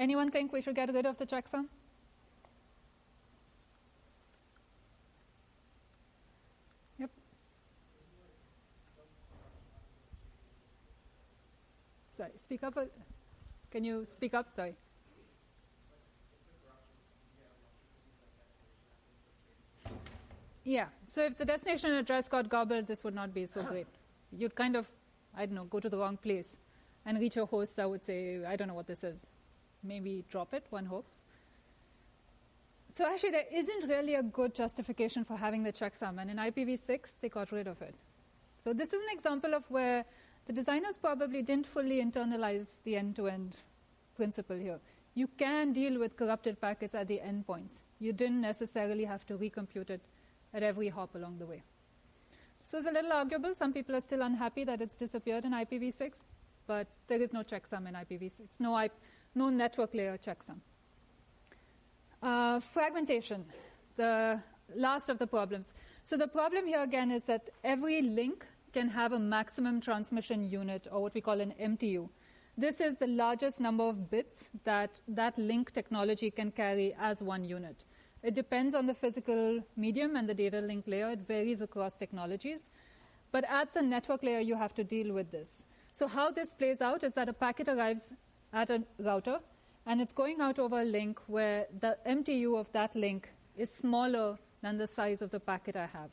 Anyone think we should get rid of the checksum? Yep. Sorry, speak up. Can you speak up? Sorry. Yeah, so if the destination address got gobbled, this would not be so great. You'd kind of, I don't know, go to the wrong place and reach a host that would say, I don't know what this is. Maybe drop it, one hopes. So actually, there isn't really a good justification for having the checksum, and in IPv6, they got rid of it. So this is an example of where the designers probably didn't fully internalize the end-to-end principle here. You can deal with corrupted packets at the endpoints. You didn't necessarily have to recompute it at every hop along the way. So it's a little arguable. Some people are still unhappy that it's disappeared in IPv6, but there is no checksum in IPv6. No network layer checksum. Fragmentation, the last of the problems. So the problem here again is that every link can have a maximum transmission unit, or what we call an MTU. This is the largest number of bits that link technology can carry as one unit. It depends on the physical medium and the data link layer. It varies across technologies. But at the network layer, you have to deal with this. So how this plays out is that a packet arrives at a router, and it's going out over a link where the MTU of that link is smaller than the size of the packet I have.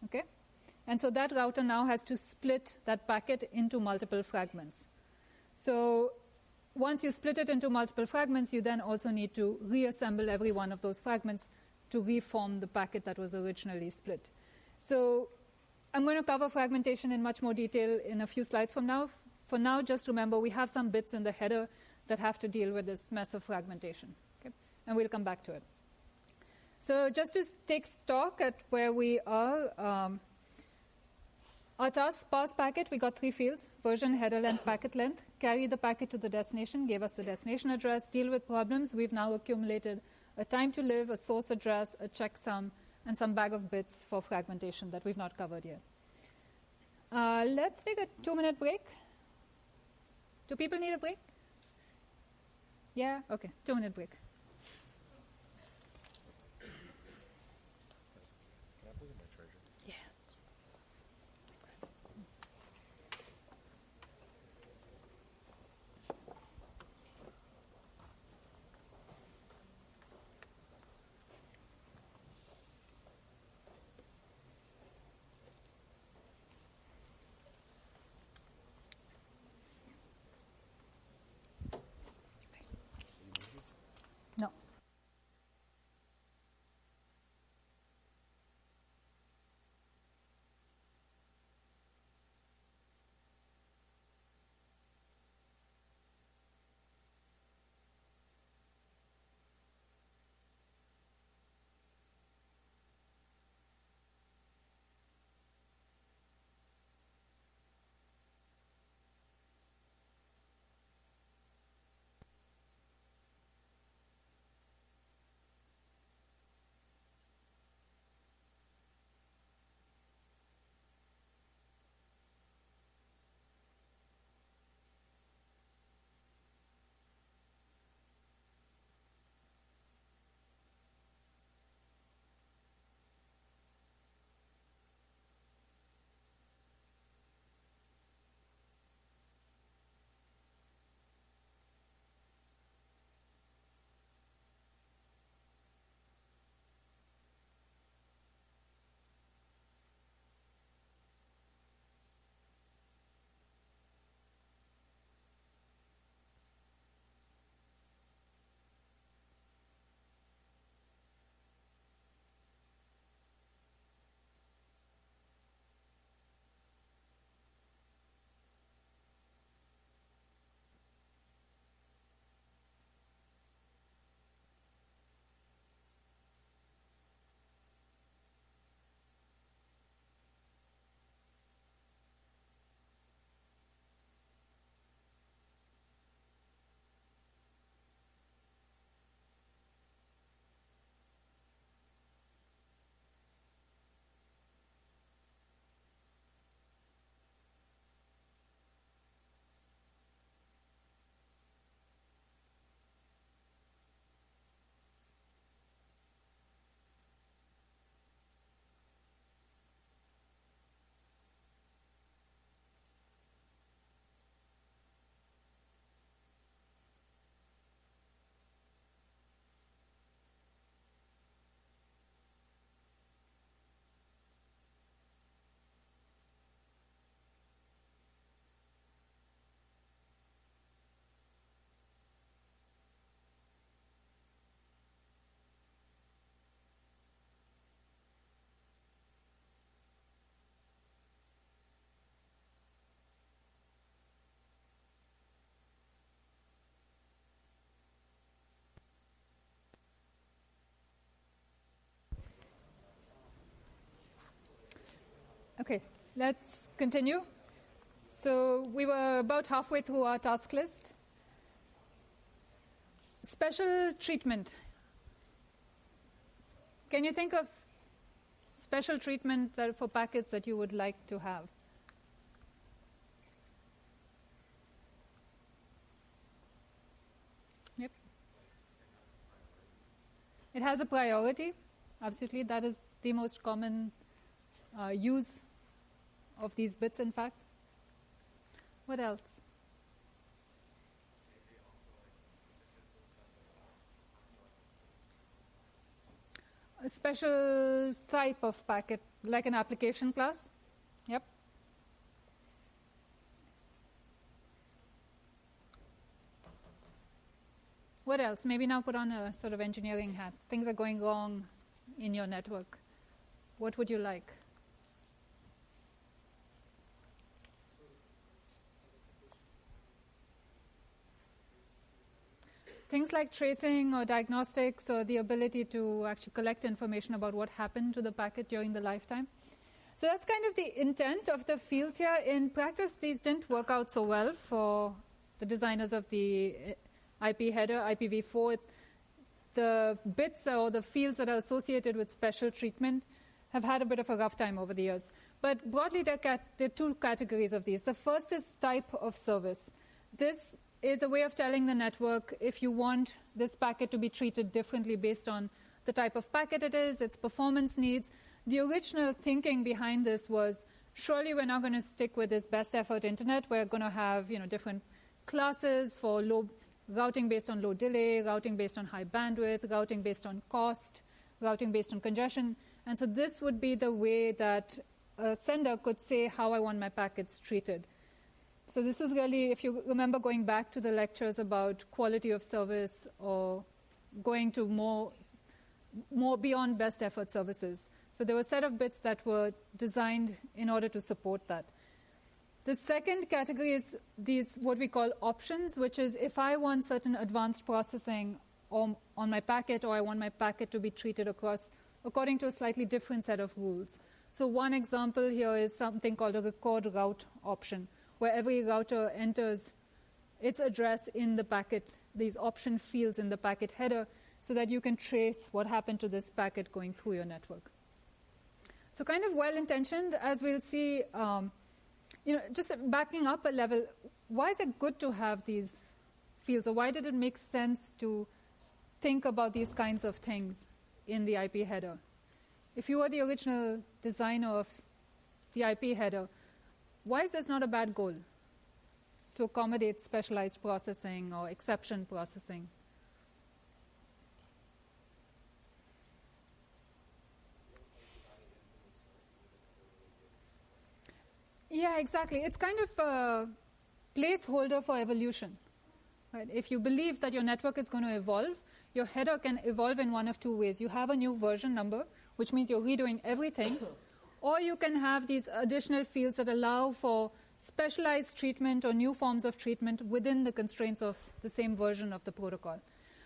Okay? And so that router now has to split that packet into multiple fragments. So once you split it into multiple fragments, you then also need to reassemble every one of those fragments to reform the packet that was originally split. So I'm going to cover fragmentation in much more detail in a few slides from now. For now, just remember we have some bits in the header that have to deal with this mess of fragmentation. Okay? And we'll come back to it. So just to take stock at where we are, our task parse packet, we got 3 fields: version, header length, packet length. Carry the packet to the destination, gave us the destination address. Deal with problems. We've now accumulated a time to live, a source address, a checksum, and some bag of bits for fragmentation that we've not covered yet. Let's take a 2-minute break. Do people need a break? Yeah? Okay, 2-minute break. Can I plug in my charger? Yeah. Okay, let's continue. So we were about halfway through our task list. Special treatment. Can you think of special treatment that for packets that you would like to have? Yep. It has a priority. Absolutely. That is the most common use of these bits, in fact. What else? A special type of packet, like an application class. Yep. What else? Maybe now put on a sort of engineering hat. Things are going wrong in your network. What would you like? Things like tracing or diagnostics or the ability to actually collect information about what happened to the packet during the lifetime. So that's kind of the intent of the fields here. In practice, these didn't work out so well for the designers of the IP header, IPv4. The bits or the fields that are associated with special treatment have had a bit of a rough time over the years. But broadly, there are two categories of these. The first is type of service. This is a way of telling the network if you want this packet to be treated differently based on the type of packet it is, its performance needs. The original thinking behind this was, surely we're not going to stick with this best effort internet. We're going to have different classes for low routing based on low delay, routing based on high bandwidth, routing based on cost, routing based on congestion. And so this would be the way that a sender could say how I want my packets treated. So this was really, if you remember going back to the lectures about quality of service or going to more beyond best effort services. So there were a set of bits that were designed in order to support that. The second category is these what we call options, which is if I want certain advanced processing on my packet, or I want my packet to be treated according to a slightly different set of rules. So one example here is something called a record route option, where every router enters its address in the packet, these option fields in the packet header, so that you can trace what happened to this packet going through your network. So kind of well-intentioned, as we'll see, just backing up a level, why is it good to have these fields, or why did it make sense to think about these kinds of things in the IP header? If you were the original designer of the IP header, why is this not a bad goal to accommodate specialized processing or exception processing? Yeah, exactly. It's kind of a placeholder for evolution. Right? If you believe that your network is going to evolve, your header can evolve in one of two ways. You have a new version number, which means you're redoing everything, or you can have these additional fields that allow for specialized treatment or new forms of treatment within the constraints of the same version of the protocol.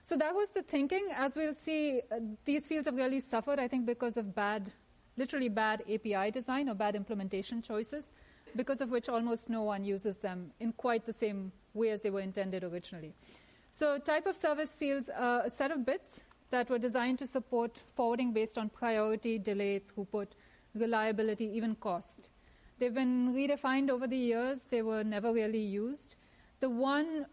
So that was the thinking. As we'll see, these fields have really suffered, I think, because of literally bad API design or bad implementation choices, because of which almost no one uses them in quite the same way as they were intended originally. So type of service fields are a set of bits that were designed to support forwarding based on priority, delay, throughput, reliability, even cost. They've been redefined over the years. They were never really used. The one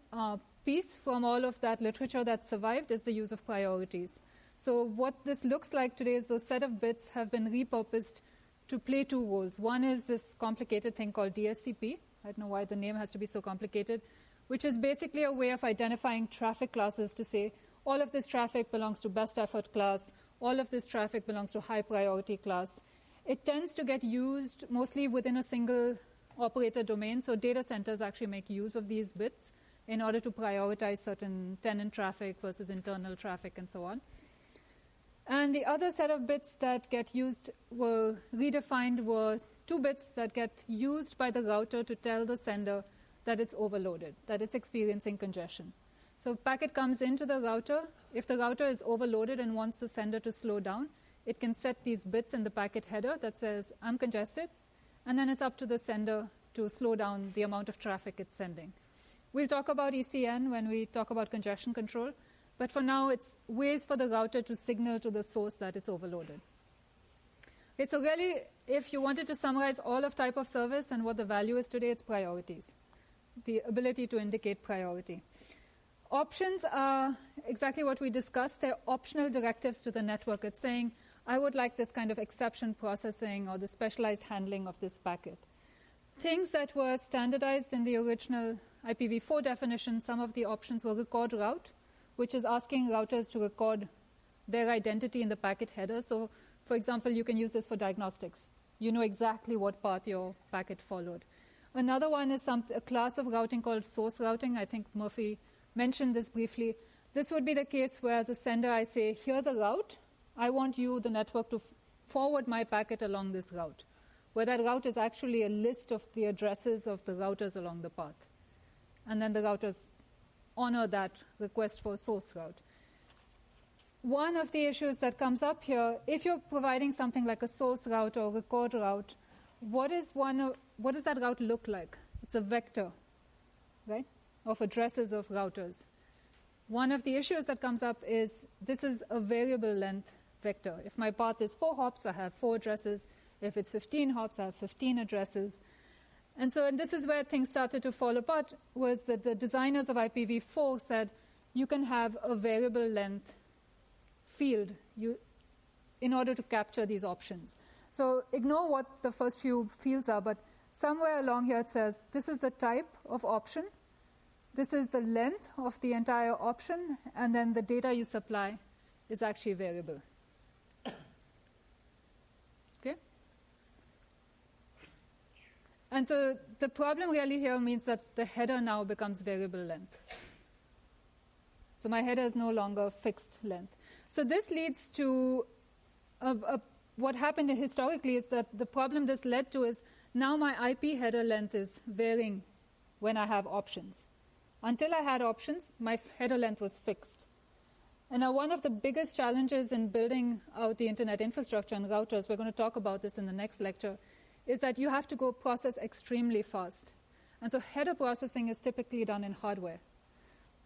piece from all of that literature that survived is the use of priorities. So what this looks like today is those set of bits have been repurposed to play two roles. One is this complicated thing called DSCP. I don't know why the name has to be so complicated, which is basically a way of identifying traffic classes to say all of this traffic belongs to best effort class, all of this traffic belongs to high priority class. It tends to get used mostly within a single operator domain, so data centers actually make use of these bits in order to prioritize certain tenant traffic versus internal traffic and so on. And the other set of bits that get used were redefined were two bits that get used by the router to tell the sender that it's overloaded, that it's experiencing congestion. So packet comes into the router. If the router is overloaded and wants the sender to slow down, it can set these bits in the packet header that says, I'm congested, and then it's up to the sender to slow down the amount of traffic it's sending. We'll talk about ECN when we talk about congestion control, but for now, it's ways for the router to signal to the source that it's overloaded. Okay, so really, if you wanted to summarize all of type of service and what the value is today, it's priorities, the ability to indicate priority. Options are exactly what we discussed. They're optional directives to the network. It's saying, I would like this kind of exception processing or the specialized handling of this packet. Things that were standardized in the original IPv4 definition, some of the options were record route, which is asking routers to record their identity in the packet header. So, for example, you can use this for diagnostics. You know exactly what path your packet followed. Another one is a class of routing called source routing. I think Murphy mentioned this briefly. This would be the case where, as a sender, I say, here's a route. I want you, the network, to forward my packet along this route, where that route is actually a list of the addresses of the routers along the path. And then the routers honor that request for source route. One of the issues that comes up here, if you're providing something like a source route or record route, what does that route look like? It's a vector, right, of addresses of routers. One of the issues that comes up is this is a variable length vector. If my path is 4 hops, I have 4 addresses. If it's 15 hops, I have 15 addresses. And this is where things started to fall apart, was that the designers of IPv4 said you can have a variable length field in order to capture these options. So ignore what the first few fields are, but somewhere along here it says this is the type of option, this is the length of the entire option, and then the data you supply is actually variable. Okay? And so the problem really here means that the header now becomes variable length. So my header is no longer fixed length. So this leads to what happened historically is that the problem this led to is now my IP header length is varying when I have options. Until I had options, my header length was fixed. And now one of the biggest challenges in building out the internet infrastructure and routers, we're going to talk about this in the next lecture, is that you have to go process extremely fast. And so header processing is typically done in hardware.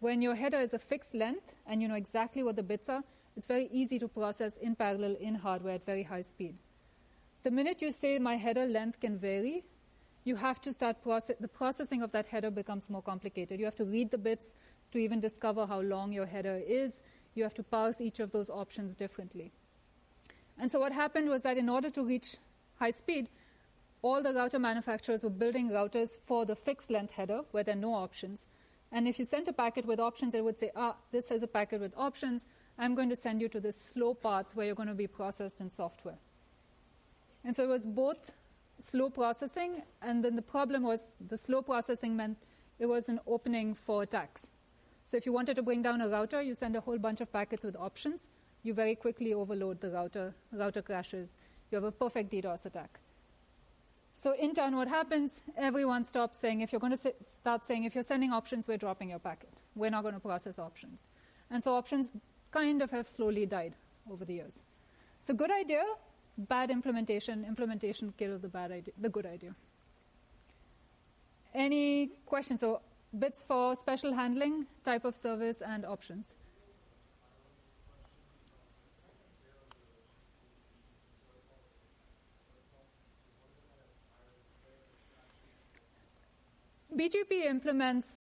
When your header is a fixed length and you know exactly what the bits are, it's very easy to process in parallel in hardware at very high speed. The minute you say my header length can vary, you have to start the processing of that header becomes more complicated. You have to read the bits to even discover how long your header is. You have to parse each of those options differently. And so what happened was that in order to reach high speed, all the router manufacturers were building routers for the fixed length header where there are no options. And if you sent a packet with options, it would say, this is a packet with options. I'm going to send you to this slow path where you're going to be processed in software. And so it was both slow processing, and then the problem was the slow processing meant it was an opening for attacks. So if you wanted to bring down a router, you send a whole bunch of packets with options. You very quickly overload the router crashes. You have a perfect DDoS attack. So in turn, what happens, everyone stops saying, if you're going to start saying, if you're sending options, we're dropping your packet. We're not going to process options. And so options kind of have slowly died over the years. So good idea, bad implementation. Implementation killed the good idea. Any questions? So bits for special handling, type of service, and options. BGP implements